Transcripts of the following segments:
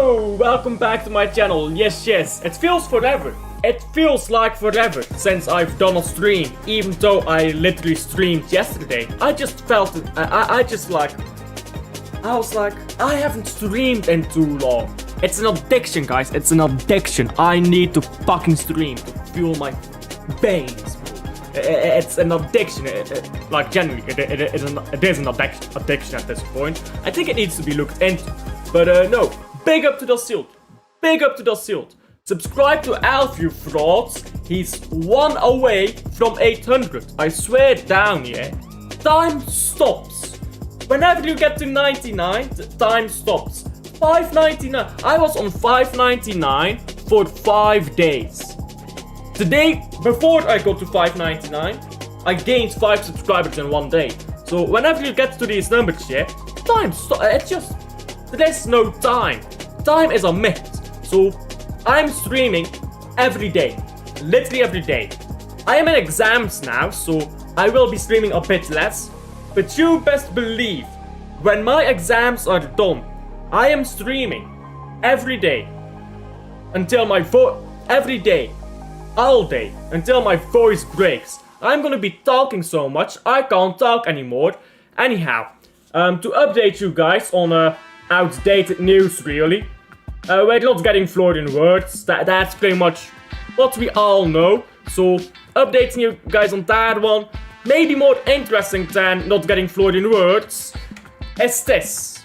Yo! Welcome back to my channel. Yes, it feels forever. It feels like forever since I've done a stream, even though I literally streamed yesterday. I just felt it. I was like, I haven't streamed in too long. It's an addiction, guys. It's an addiction. I need to fucking stream to fuel my veins. It's an addiction. Like, genuinely, it is an addiction at this point. I think it needs to be looked into. But no, big up to the Silt. Big up to the Silt. Subscribe to Alf, you frauds. He's one away from 800. I swear down, yeah. Time stops. Whenever you get to 99, time stops. 599. I was on 599 for 5 days. Today, before I go to 599, I gained 5 subscribers in 1 day. So whenever you get to these numbers, yeah, time stops. It's just, there's no time. Time is a myth. So I'm streaming every day. Literally every day. I am in exams now, so I will be streaming a bit less. But you best believe, when my exams are done, I am streaming every day. Until my every day. All day. Until my voice breaks. I'm gonna be talking so much, I can't talk anymore. Anyhow, to update you guys on outdated news, really. We're not getting floored in WIRTZ. That's pretty much what we all know. So, updating you guys on that one. Maybe more interesting than not getting floored in WIRTZ is this.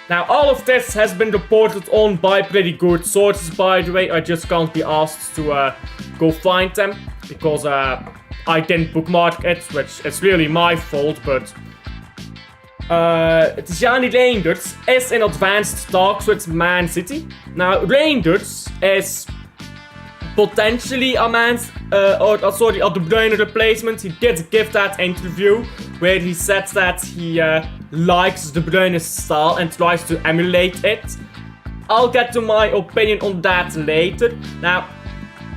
Now, all of this has been reported on by pretty good sources, by the way. I just can't be asked to go find them because I didn't bookmark it, which is really my fault, but Tijani Reinders is in advanced talks with Man City. Now, Reinders is potentially a De Bruyne replacement. He did give that interview where he said that he likes De Bruyne's style and tries to emulate it. I'll get to my opinion on that later. Now,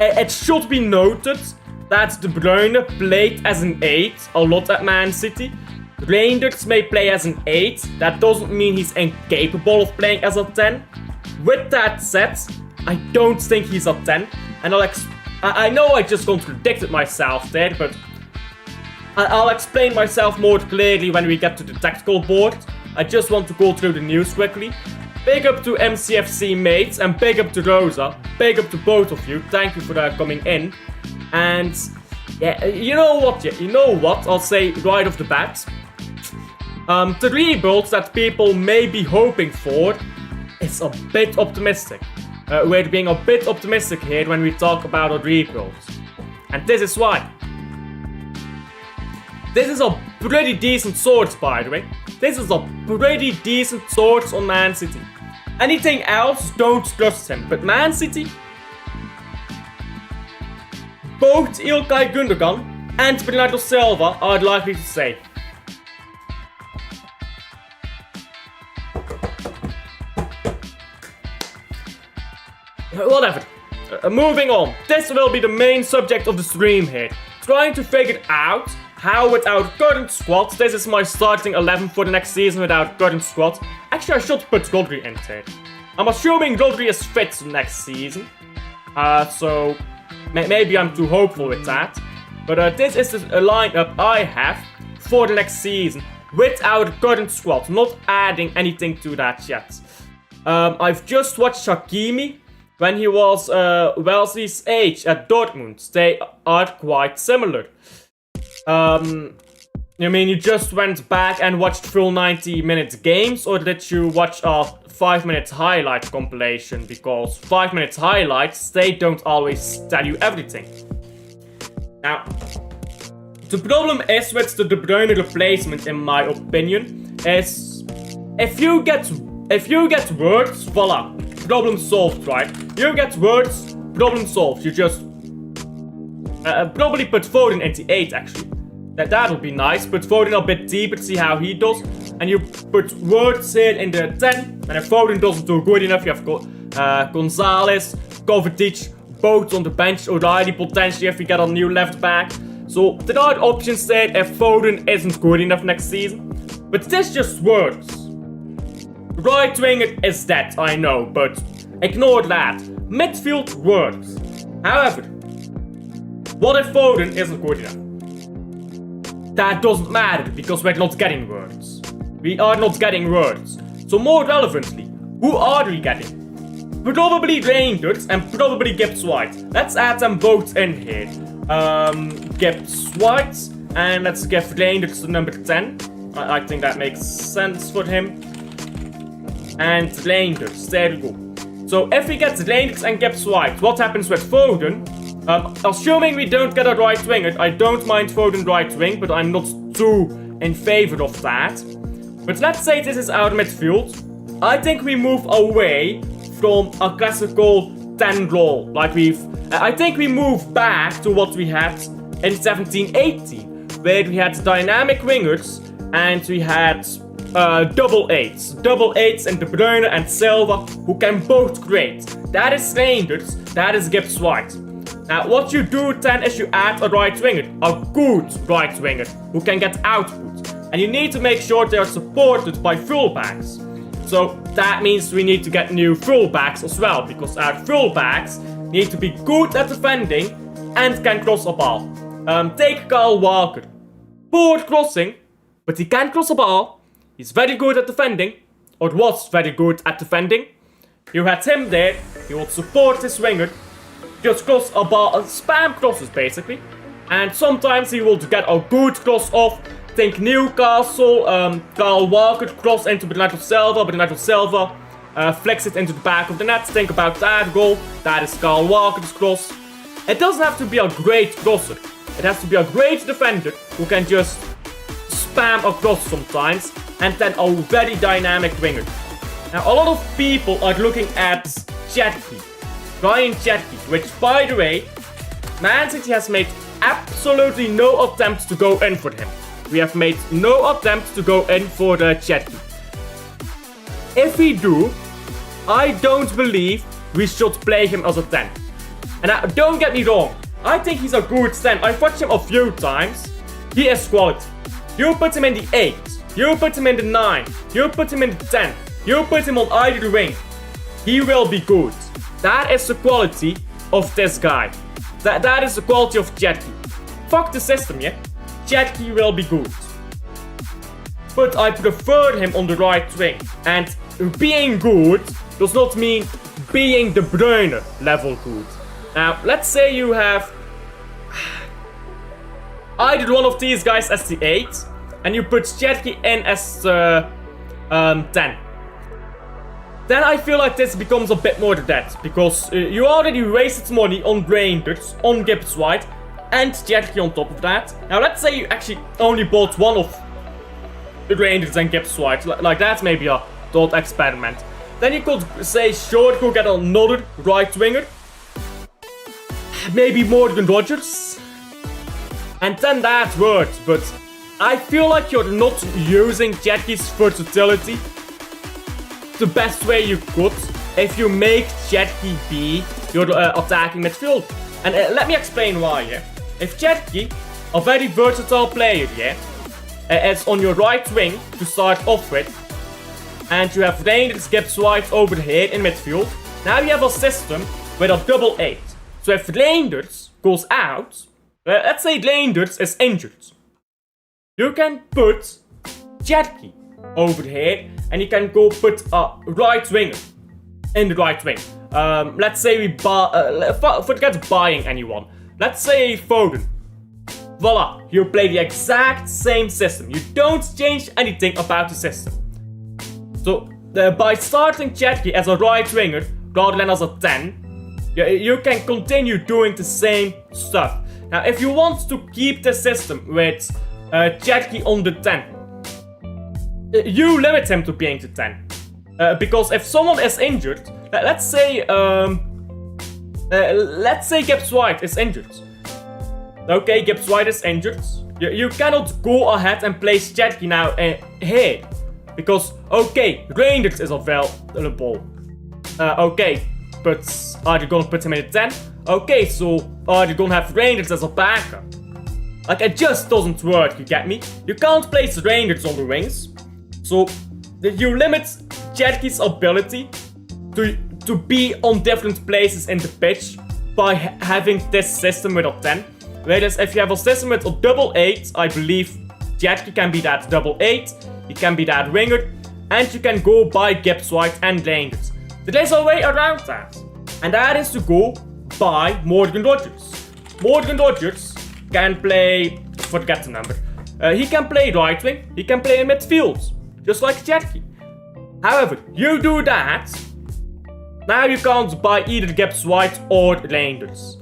it should be noted that De Bruyne played as an 8 a lot at Man City. Reinders may play as an 8, that doesn't mean he's incapable of playing as a 10. With that said, I don't think he's a 10. And I know I just contradicted myself there, but I'll explain myself more clearly when we get to the tactical board. I just want to go through the news quickly. Big up to MCFC mates and big up to Rosa. Big up to both of you. Thank you for coming in. And yeah, you know what? I'll say right off the bat. The rebuild that people may be hoping for is a bit optimistic. We're being a bit optimistic here when we talk about a rebuild. And this is why. This is a pretty decent source, by the way. This is a pretty decent source on Man City. Anything else, don't trust him. But Man City, both Ilkay Gundogan and Bernardo Silva are likely to stay. Whatever. Moving on. This will be the main subject of the stream here. Trying to figure out how without current squad, this is my starting 11 for the next season without current squad. Actually, I should put Rodri in there. I'm assuming Rodri is fit next season. So maybe I'm too hopeful with that. But this is the lineup I have for the next season without current squad. Not adding anything to that yet. I've just watched Hakimi when he was Wellesley's age at Dortmund. They are quite similar. You mean you just went back and watched full 90-minute games, or did you watch a 5-minute highlight compilation? Because 5-minute highlights, they don't always tell you everything. Now, the problem is with the De Bruyne replacement, in my opinion, is if you get WIRTZ, voila, problem solved, right? You get WIRTZ, problem solved. You just probably put Foden into 8, actually. That would be nice. Put Foden a bit deeper to see how he does. And you put WIRTZ here in the 10. And if Foden doesn't do good enough, you have Gonzalez, Kovacic, both on the bench. O'Reilly potentially if we get a new left back. So there are options there if Foden isn't good enough next season. But this just WIRTZ. Right winger is dead, I know, but ignore that. Midfield works. However, what if Foden isn't good enough? That doesn't matter because we're not getting WIRTZ. We are not getting WIRTZ. So more relevantly, who are we getting? Probably Rangers and probably Gibbs White. Let's add them both in here. Gibbs White, and let's give Rangers the number 10. I think that makes sense for him. And Rangers, there we go. So if we get Rangers and Gibbs White, what happens with Foden? Assuming we don't get a right winger, I don't mind Foden right wing, but I'm not too in favor of that. But let's say this is our midfield. I think we move away from a classical 10 role. I think we move back to what we had in 17-18, where we had dynamic wingers and we had double eights and De Bruyne and Silva who can both create. That is Rangers, that is Gibbs White. Now what you do then is you add a right winger, a good right winger who can get output, and you need to make sure they are supported by fullbacks. So that means we need to get new fullbacks as well, because our fullbacks need to be good at defending and can cross a ball. Take Kyle Walker. Poor crossing, but he can cross a ball. He's very good at defending, or was very good at defending. You had him there, he would support his winger, just cross a ball, spam crosses basically. And sometimes he will get a good cross off. Think Newcastle, Kyle Walker cross into Bernardo Silva, flicks it into the back of the net. Think about that goal, that is Kyle Walker's cross. It doesn't have to be a great crosser, it has to be a great defender who can just spam across sometimes, and then a very dynamic winger. Now a lot of people are looking at Ryan Cherky, which by the way, Man City has made absolutely no attempt to go in for him. We have made no attempt to go in for Cherky. If we do, I don't believe we should play him as a 10. And don't get me wrong, I think he's a good 10. I've watched him a few times. He is quality. You put him in the 8, you put him in the 9, you put him in the 10, you put him on either wing. He will be good. That is the quality of this guy. That is the quality of Cherky. Fuck the system, yeah? Cherky will be good. But I prefer him on the right wing. And being good does not mean being De Bruyne level good. Now, let's say you have either one of these guys as the 8, and you put Cherky in as the 10. Then I feel like this becomes a bit more dead, because you already wasted money on Rangers, on Gibbs White, and Cherky on top of that. Now let's say you actually only bought one of the Rangers and Gibbs White, like that's maybe a thought experiment. Then you could say, sure, go get another right winger, maybe Morgan Rodgers, and then that works. But I feel like you're not using Cherky's versatility the best way you could if you make Cherky be your attacking midfield. And let me explain why, yeah? If Cherky, a very versatile player, yeah, is on your right wing to start off with, and you have Rangers, Gibbs White over here in midfield, now you have a system with a double 8. So if Rangers goes out, let's say Rangers is injured, you can put Cherky over here, and you can go put a right winger in the right wing. Let's say we forget buying anyone. Let's say Foden. Voila, you play the exact same system. You don't change anything about the system. So by starting Cherky as a right winger rather than as a 10, you can continue doing the same stuff. Now, if you want to keep the system with Cherky on the 10, you limit him to being the 10. Because if someone is injured, let's say Gibbs White is injured. Okay, Gibbs White is injured. You cannot go ahead and place Cherky now here. Because, okay, Rangers is available. Okay, but are you gonna put him in the 10? Okay, so are you gonna have Rangers as a backup? Like, it just doesn't work, you get me? You can't place Rangers on the wings. So you limit Cherky's ability to be on different places in the pitch by having this system with a 10. Whereas if you have a system with a double 8, I believe Cherky can be that double 8, he can be that winger, and you can go by Gibbs White and Langers. There is a way around that, and that is to go by Morgan Rogers. Morgan Rogers can play, forget the number, he can play right wing, he can play in midfield, just like Cherky. However, you do that, now you can't buy either Gibbs White or Langers.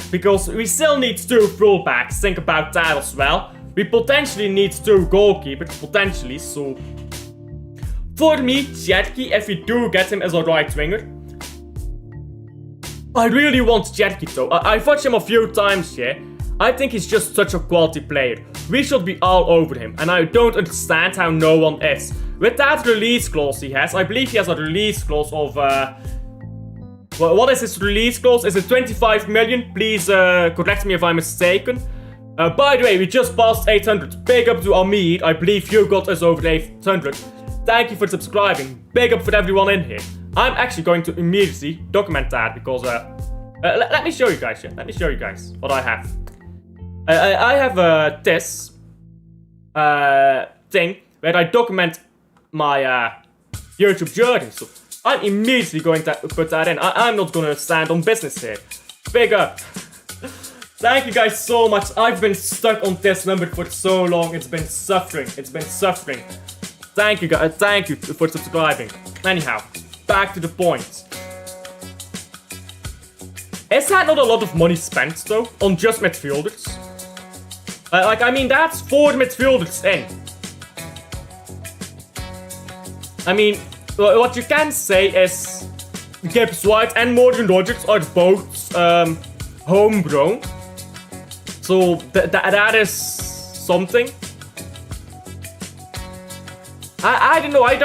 Because we still need 2 fullbacks, think about that as well. We potentially need 2 goalkeepers, potentially, so... For me, Cherky, if we do get him as a right winger, I really want Cherky though. I've watched him a few times here. I think he's just such a quality player. We should be all over him, and I don't understand how no one is. With that release clause he has, I believe he has a release clause of... what is his release clause? Is it 25 million? Please correct me if I'm mistaken. By the way, we just passed 800. Big up to Amir. I believe you got us over 800. Thank you for subscribing. Big up for everyone in here. I'm actually going to immediately document that because let me show you guys. Let me show you guys what I have. I have this thing where I document my YouTube journey. So I'm immediately going to put that in. I'm not gonna stand on business here. Big up. Thank you guys so much. I've been stuck on this number for so long. It's been suffering. It's been suffering. Thank you guys. Thank you for subscribing. Anyhow, back to the point. Is that not a lot of money spent though on just midfielders? I mean, that's 4 midfielders in. I mean, what you can say is Gibbs White and Morgan Rogers are both homegrown. So that is something. I don't know. I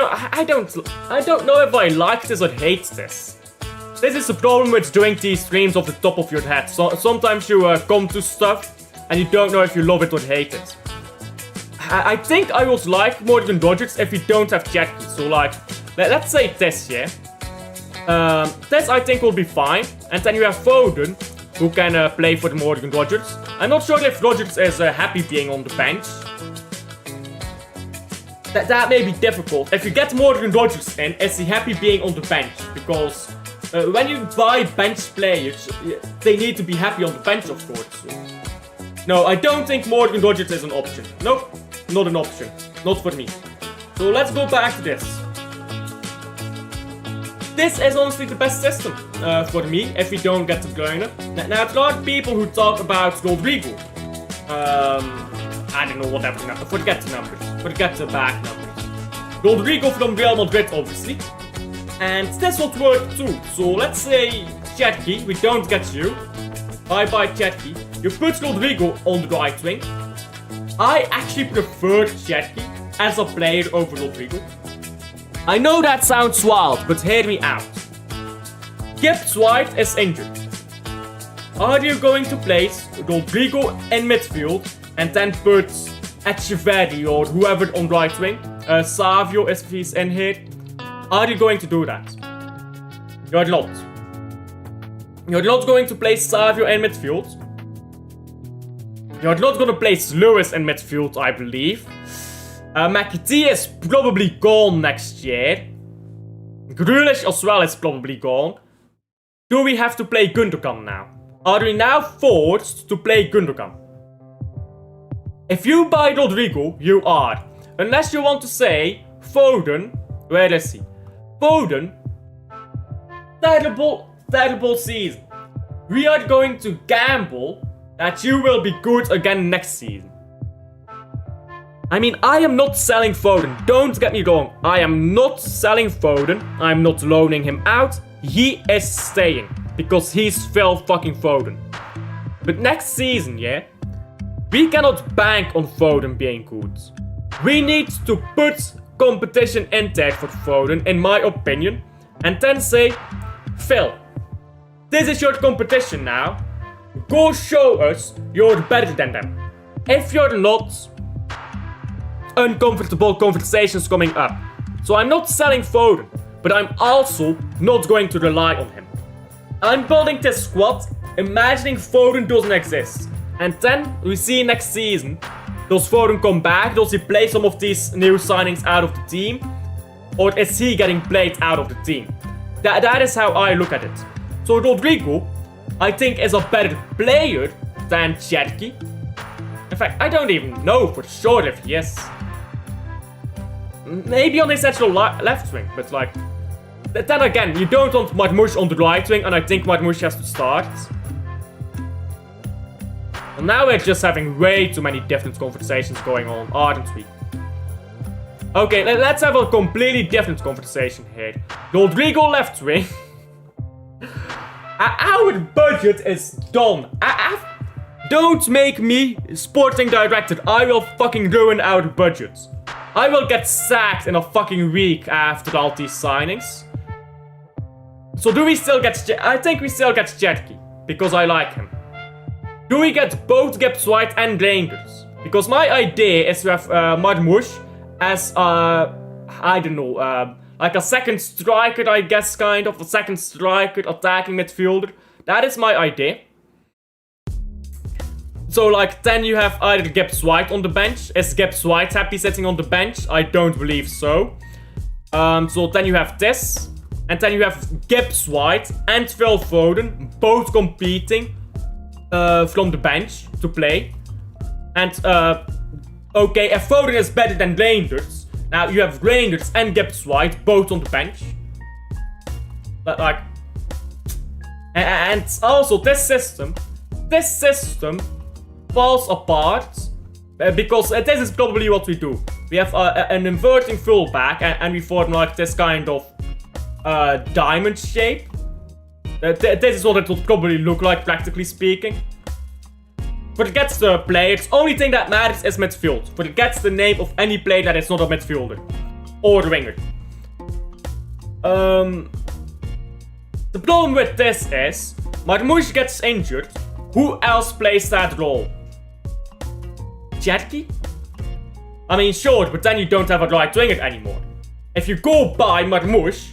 don't know if I like this or hate this. This is the problem with doing these streams off the top of your head. So sometimes you come to stuff and you don't know if you love it or hate it. I think I would like Morgan Rogers if we don't have Cherky. So like, let's say this, yeah. This I think will be fine. And then you have Foden, who can play for the Morgan Rogers. I'm not sure if Rogers is happy being on the bench. That may be difficult. If you get Morgan Rogers in, is he happy being on the bench? Because when you buy bench players, they need to be happy on the bench, of course. So. No, I don't think Morgan Rogers is an option. Nope, not an option. Not for me. So let's go back to this. This is honestly the best system for me if we don't get De Bruyne. Now, there are people who talk about Rodrigo. I don't know, whatever. Forget the numbers. Forget the back numbers. Rodrigo from Real Madrid, obviously. And this would work too. So let's say Cherky, we don't get you. Bye-bye Cherky. You put Rodrigo on the right wing. I actually prefer Cherky as a player over Rodrigo. I know that sounds wild, but hear me out. Gibbs White is injured. Are you going to place Rodrigo in midfield and then put Echeverri or whoever on right wing? Savio if he's in here. Are you going to do that? You're not. You're not going to place Savio in midfield. You're not going to place Lewis in midfield, I believe. McAtee is probably gone next year. Grealish as well is probably gone. Do we have to play Gundogan now? Are we now forced to play Gundogan? If you buy Rodrigo, you are. Unless you want to say Foden. Where is he? Foden. Terrible season. We are going to gamble that you will be good again next season. I mean, I am not selling Foden. Don't get me wrong. I am not selling Foden. I'm not loaning him out. He is staying. Because he's Phil fucking Foden. But next season, yeah? We cannot bank on Foden being good. We need to put competition in there for Foden, in my opinion. And then say, Phil, this is your competition now. Go show us you're better than them. If you're not, uncomfortable conversations coming up. So I'm not selling Foden, but I'm also not going to rely on him. I'm building this squad, imagining Foden doesn't exist. And then we see next season, does Foden come back? Does he play some of these new signings out of the team? Or is he getting played out of the team? That is how I look at it. So Rodrigo, I think, is a better player than Cherki. In fact, I don't even know for sure if he is. Maybe on his actual left wing, but like... Then again, you don't want Marmoush on the right wing, and I think Marmoush has to start. Well, now we're just having way too many different conversations going on, aren't we? Okay, let's have a completely different conversation here. Rodrigo left wing. Our budget is done. Don't make me sporting director. I will fucking ruin our budget. I will get sacked in a fucking week after all these signings. So do we still get... I think we still get Cherki, because I like him. Do we get both Gibbs White and Rangers? Because my idea is to have Marmoush as, I don't know, like a second striker, I guess, kind of. A second striker, attacking midfielder. That is my idea. So, like, then you have either Gibbs White on the bench. Is Gibbs White happy sitting on the bench? I don't believe so. So then you have this. And then you have Gibbs White and Phil Foden both competing from the bench to play. And, okay, if Foden is better than Reinders, now you have Reinders and Gibbs White both on the bench. But, like... And also, this system falls apart. Because this is probably what we do. We have an inverting fullback and we form, like, this kind of diamond shape. This is what it would probably look like, practically speaking. Forget the players. Only thing that matters is midfield. Forget the name of any player that is not a midfielder or winger. The problem with this is Marmoush gets injured. Who else plays that role? Cherki? I mean, sure, but then you don't have a right winger anymore. If you go buy Marmoush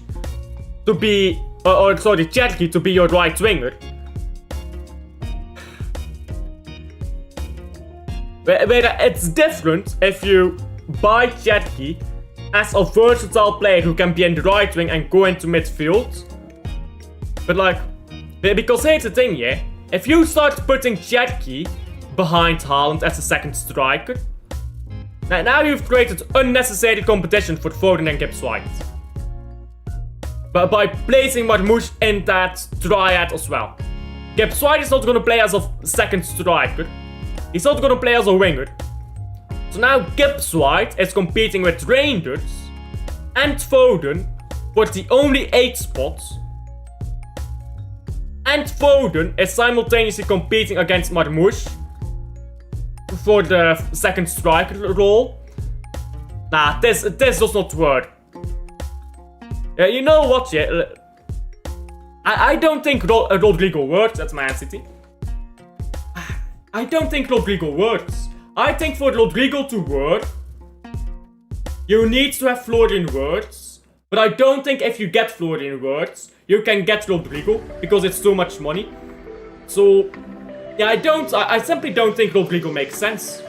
to be, Cherki to be your right winger, where it's different if you buy Cherki as a versatile player who can be in the right wing and go into midfield. But like, because here's the thing, yeah. If you start putting Cherki behind Haaland as a second striker, now you've created unnecessary competition for Foden and Gibbs White. But by placing Marmoush in that triad as well. Gibbs White is not going to play as a second striker. He's not going to play as a winger. So now Gibbs White is competing with Reinders and Foden for the only 8 spots. And Foden is simultaneously competing against Marmoush for the second striker role. Nah, this does not work. You know what, yeah? I don't think Rodrigo works at Man City. I don't think Rodrigo works. I think for Rodrigo to work, you need to have Florian WIRTZ. But I don't think if you get Florian WIRTZ, you can get Rodrigo, because it's too much money. So, yeah, I simply don't think Rodrigo makes sense.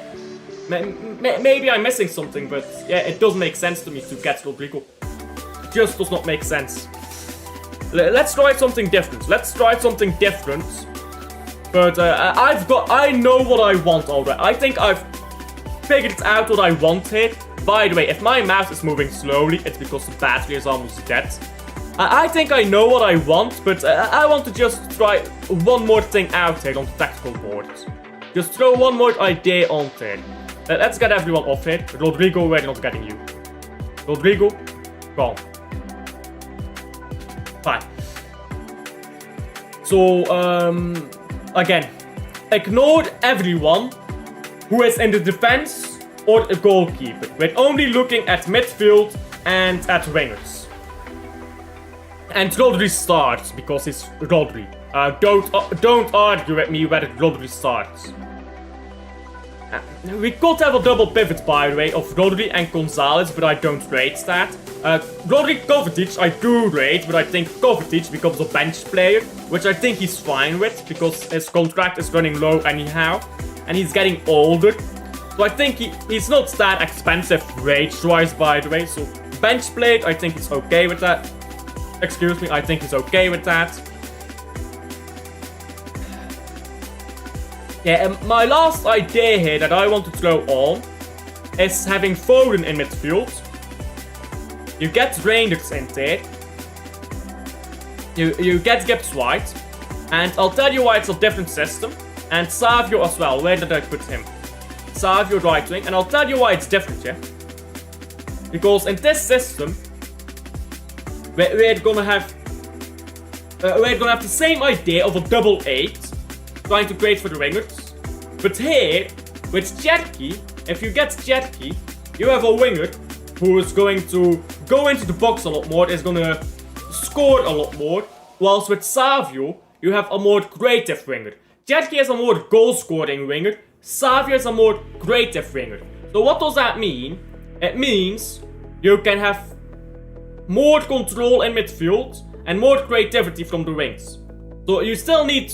Maybe I'm missing something, but yeah, it doesn't make sense to me to get Rodrigo. It just does not make sense. Let's try something different. But I know what I want already. I think I've figured out what I want here. By the way, if my mouse is moving slowly, it's because the battery is almost dead. I think I know what I want, but I want to just try one more thing out here on the tactical board. Just throw one more idea on there. Let's get everyone off here. Rodrigo, we're not getting you. Rodrigo, gone. Fine. So, again, ignore everyone who is in the defense or a goalkeeper. We're only looking at midfield and at wingers. And Rodri starts because it's Rodri. Don't argue with me whether Rodri starts. We could have a double pivot, by the way, of Rodri and Gonzalez, but I don't rate that. Rodri Kovacic, I do rate, but I think Kovacic becomes a bench player, which I think he's fine with, because his contract is running low anyhow, and he's getting older. So I think he's not that expensive wage-wise, by the way, so bench player, I think he's okay with that. Excuse me, I think he's okay with that. Yeah, and my last idea here that I want to throw on is having Foden in midfield. You get Reinders in there. You get Gibbs White. And I'll tell you why it's a different system. And Savio as well. Where did I put him? Savio right wing. And I'll tell you why it's different, yeah? Because in this system, we're gonna have the same idea of a double 8. Trying to create for the wingers. But here, with Cherki, if you get Cherki, you have a winger who is going to go into the box a lot more, is going to score a lot more. Whilst with Savio, you have a more creative winger. Cherki is a more goal-scoring winger. Savio is a more creative winger. So what does that mean? It means you can have more control in midfield and more creativity from the wings. So you still need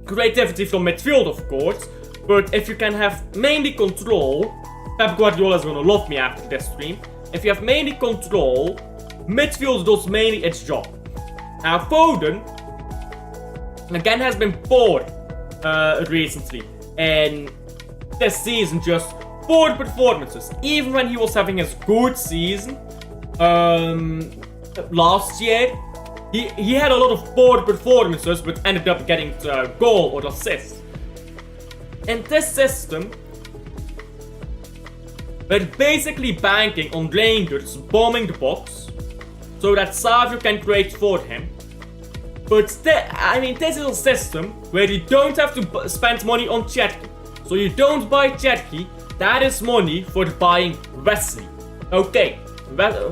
creativity from midfield, of course, but if you can have mainly control, Pep Guardiola is gonna love me after this stream. If you have mainly control, midfield does mainly its job. Now Foden, again, has been poor recently, and this season just poor performances. Even when he was having his good season last year, He had a lot of poor performances, but ended up getting a goal or assist. In this system, we're basically banking on Reinders bombing the box, so that Savio can create for him. But this is a system where you don't have to spend money on Cherki. So you don't buy Cherki, that is money for buying Wesley. Okay,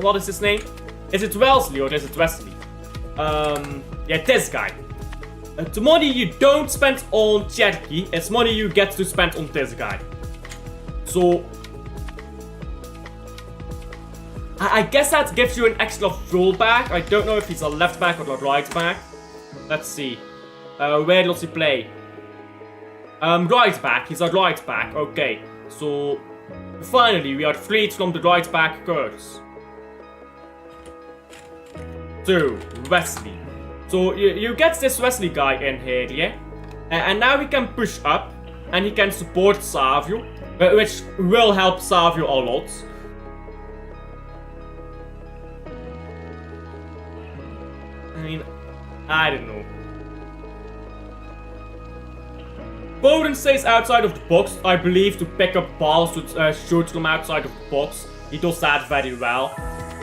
what is his name? Is it Wellesley or is it Wesley? Yeah, this guy. The money you don't spend on Cherki is money you get to spend on this guy. So I guess that gives you an extra fullback. I don't know if he's a left back or a right back. Let's see. Where does he play? Right back. He's a right back. Okay. So finally we are freed from the right back curse. To Wesley. So you get this Wesley guy in here, yeah? And now he can push up and he can support Savio, which will help Savio a lot. I mean, I don't know. Foden stays outside of the box, I believe, to pick up balls to shoot from outside of the box. He does that very well.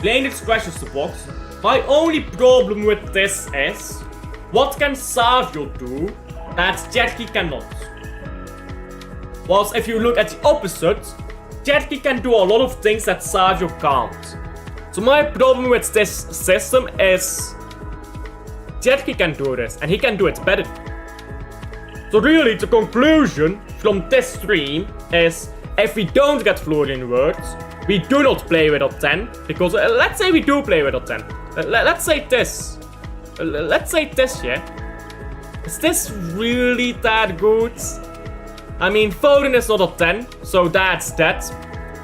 Reinders crashes the box. My only problem with this is, what can Savio do that Cherki cannot? Whilst if you look at the opposite, Cherki can do a lot of things that Savio can't. So my problem with this system is, Cherki can do this, and he can do it better. So really, the conclusion from this stream is, if we don't get Florian Wirtz, we do not play with a 10, because let's say we do play with a 10. Let's say this. Let's say this, yeah? Is this really that good? I mean, Foden is not a 10, so that's that.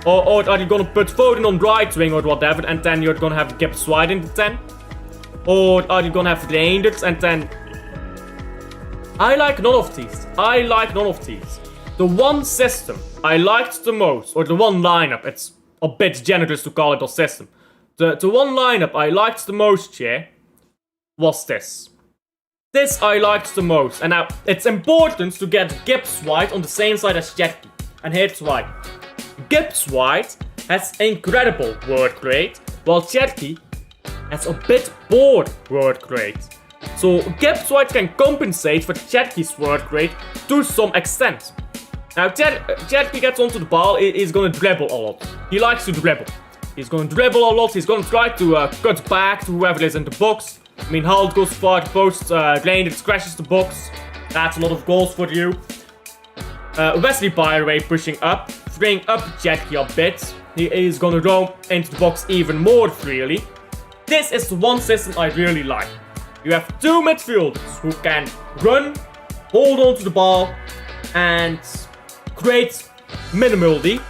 Or are you gonna put Foden on right wing or whatever, and then you're gonna have Gibbs White in the 10? Or are you gonna have Reinders, and then... I like none of these. I like none of these. The one system I liked the most, or the one lineup, it's a bit generous to call it a system. The one lineup I liked the most here was this. This I liked the most. And now, it's important to get Gibbs White on the same side as Cherki. And here's why. Gibbs White has incredible work rate, while Cherki has a bit poor work rate. So Gibbs White can compensate for Cherki's work rate to some extent. Now Cherki gets onto the ball, he's gonna dribble a lot. He likes to dribble. He's gonna dribble a lot, he's gonna try to cut back to whoever is in the box. I mean, Halt goes far the post, Reinders crashes the box. That's a lot of goals for you. Wesley, by the way, pushing up, freeing up Jetki a bit. He is gonna roam into the box even more freely. This is the one system I really like. You have two midfielders who can run, hold on to the ball, and create minimally,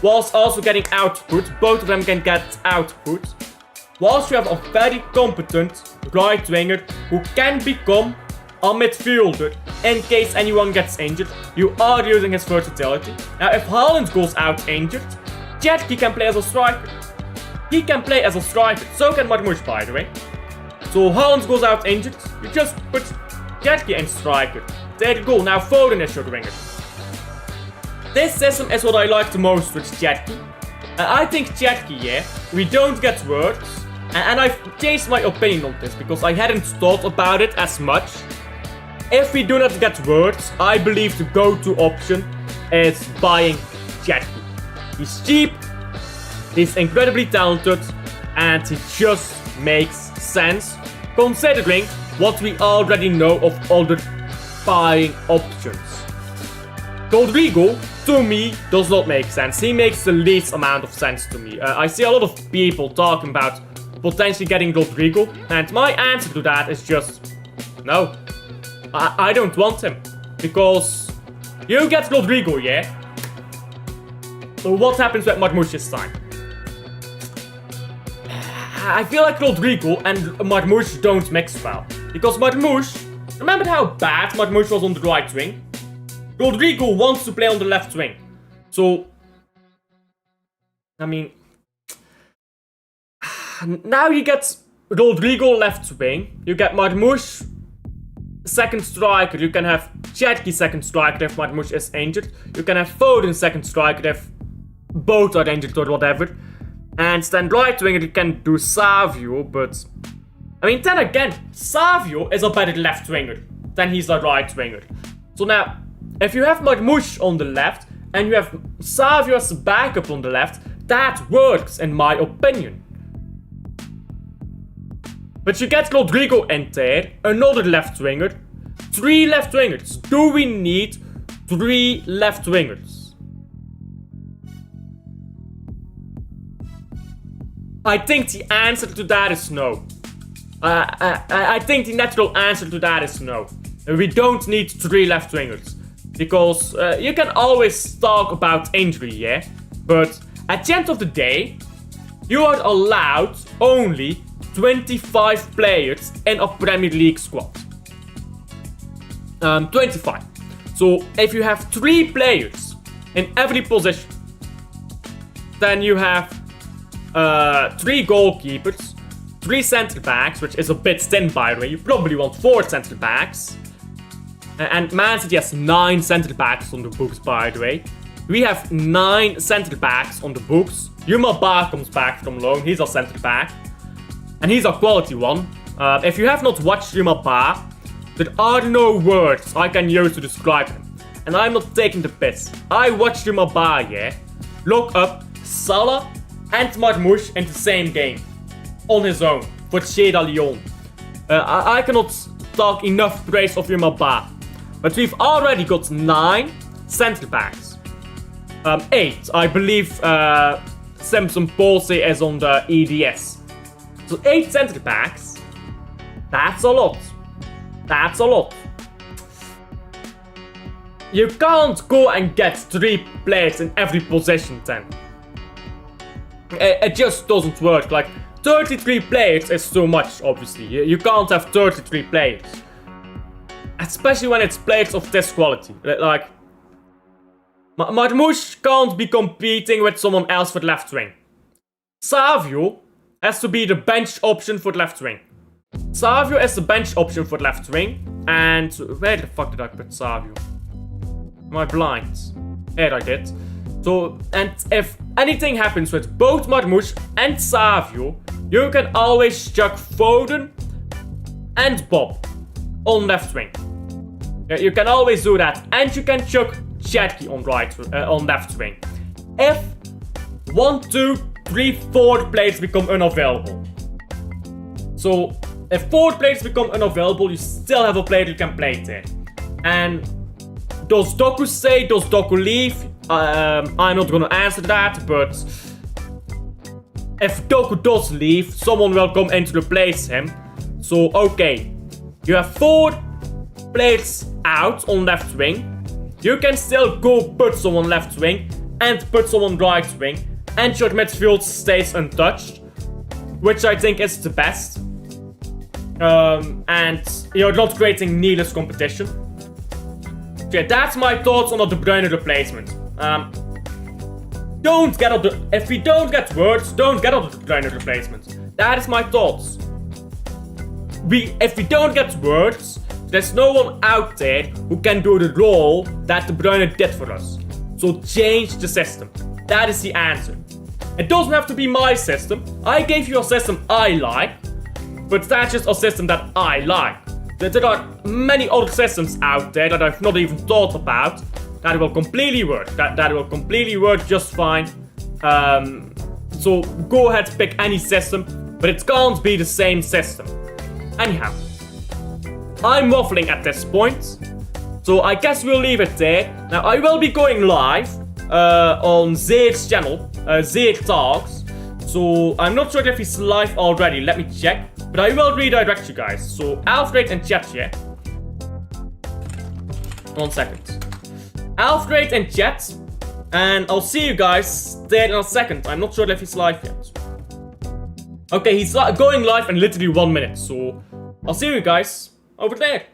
whilst also getting output. Both of them can get output. Whilst you have a very competent right winger who can become a midfielder in case anyone gets injured. You are using his versatility. Now if Haaland goes out injured, Jetki can play as a striker. He can play as a striker, so can Marmoush, by the way. So Haaland goes out injured, you just put Jetki in striker. There you go, now Foden is your winger. This system is what I like the most with Jetki. I think Jetki, yeah, we don't get WIRTZ. And I've changed my opinion on this because I hadn't thought about it as much. If we do not get WIRTZ, I believe the go-to option is buying Jetki. He's cheap, he's incredibly talented, and he just makes sense considering what we already know of other buying options. Rodrigo, to me, does not make sense. He makes the least amount of sense to me. I see a lot of people talking about potentially getting Rodrigo, and my answer to that is just no. I don't want him, because you get Rodrigo, yeah? So what happens with Marmoush this time? I feel like Rodrigo and Marmoush don't mix well, because Marmoush, remember how bad Marmoush was on the right wing? Rodrigo wants to play on the left wing, so I mean, now you get Rodrigo left wing, you get Marmoush second striker, you can have Jetki second striker if Marmoush is injured, you can have Foden second striker if both are injured or whatever, and then right winger you can do Savio, but I mean then again, Savio is a better left winger than he's a right winger. So now, if you have Marmoush on the left and you have Savio as a backup on the left, that works in my opinion. But you get Rodrigo in there, another left winger, 3 left wingers. Do we need 3 left wingers? I think the answer to that is no. I think the natural answer to that is no. We don't need 3 left wingers. Because you can always talk about injury, yeah? But at the end of the day, you are allowed only 25 players in a Premier League squad. 25. So if you have 3 players in every position, then you have 3 goalkeepers, 3 centre backs, which is a bit thin by the way. You probably want 4 centre backs. And Man City has 9 centre backs on the books, by the way. We have 9 centre backs on the books. Yuma Ba comes back from loan, he's a centre back. And he's a quality one. If you have not watched Yuma Ba, there are no words I can use to describe him. And I'm not taking the piss. I watched Yuma Ba, yeah? Look up Salah and Marmoush in the same game. On his own. For Cheda Lyon. I cannot talk enough praise of Yuma Ba. But we've already got 9 centre backs. 8. I believe Simpson Pulse is on the EDS. So 8 centre backs. That's a lot. That's a lot. You can't go and get 3 players in every position then. It just doesn't work. Like 33 players is too much, obviously. You can't have 33 players. Especially when it's players of this quality. Like Marmoush can't be competing with someone else for left wing. Savio has to be the bench option for left wing. Savio is the bench option for left wing. And where the fuck did I put Savio? Am I blind? Here I did. So, and if anything happens with both Marmoush and Savio, you can always chuck Foden and Bob on left wing. You can always do that. And you can chuck Jetki on left wing. If 1, 2, 3, 4 players become unavailable. So, if 4 players become unavailable, you still have a player you can play there. And does Doku stay? Does Doku leave? I'm not gonna answer that, but if Doku does leave, someone will come in to replace him. So, okay. You have 4 players out on left wing. You can still go put someone left wing and put someone right wing. And your midfield stays untouched, which I think is the best. And you're not creating needless competition. Okay, that's my thoughts on the De Bruyne replacement. If we don't get WIRTZ, don't get on the De Bruyne replacement. That is my thoughts. If we don't get WIRTZ, there's no one out there who can do the role that De Bruyne did for us. So change the system. That is the answer. It doesn't have to be my system. I gave you a system I like, but that's just a system that I like. There are many other systems out there that I've not even thought about that will completely work. That will completely work just fine. So go ahead, pick any system, but it can't be the same system. Anyhow, I'm waffling at this point, so I guess we'll leave it there. Now I will be going live on Zeer's channel, Zeer Talks. So I'm not sure if he's live already. Let me check. But I will redirect you guys. So Alfred and chat here. 1 second. Alfred and chat. And I'll see you guys there in a second. I'm not sure if he's live yet. Okay, he's going live in literally 1 minute. So I'll see you guys over there.